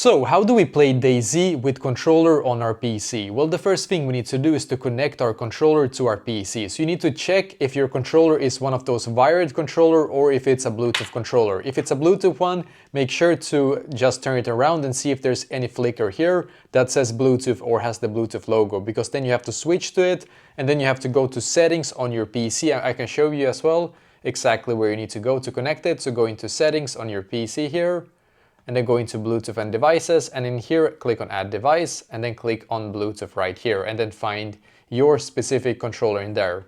So, how do we play DayZ with controller on our PC? Well, the first thing we need to do is to connect our controller to our PC. So you need to check if your controller is one of those wired controller or if it's a Bluetooth controller. If it's a Bluetooth one, make sure to just turn it around and see if there's any flicker here that says Bluetooth or has the Bluetooth logo, because then you have to switch to it and then you have to go to settings on your PC. I can show you as well exactly where you need to go to connect it. So go into settings on your PC here, and then go into Bluetooth and devices, and in here click on add device and then click on Bluetooth right here and then find your specific controller in there.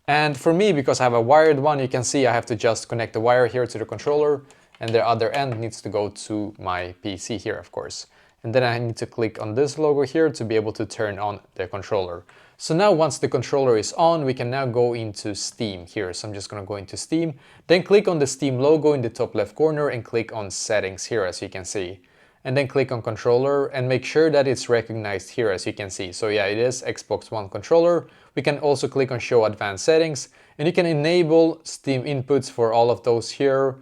And for me, because I have a wired one, you can see I have to just connect the wire here to the controller and the other end needs to go to my PC here, of course. And then I need to click on this logo here to be able to turn on the controller. So now once the controller is on, we can now go into Steam here. So I'm just going to go into Steam, then click on the Steam logo in the top left corner and click on settings here, as you can see. And then click on controller and make sure that it's recognized here, as you can see. So yeah, it is Xbox One controller. We can also click on show advanced settings and you can enable Steam inputs for all of those here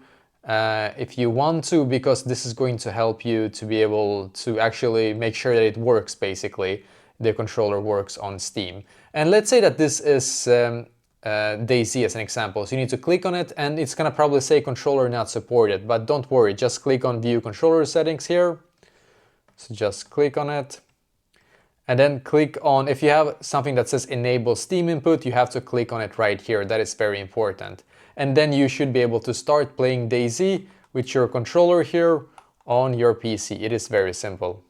if you want to, because this is going to help you to be able to actually make sure that it works, basically. The controller works on Steam. And let's say that this is DayZ as an example. So you need to click on it and it's gonna probably say controller not supported, but don't worry, just click on view controller settings here. So just click on it and then click on, if you have something that says enable Steam input, you have to click on it right here. That is very important. And then you should be able to start playing DayZ with your controller here on your PC. It is very simple.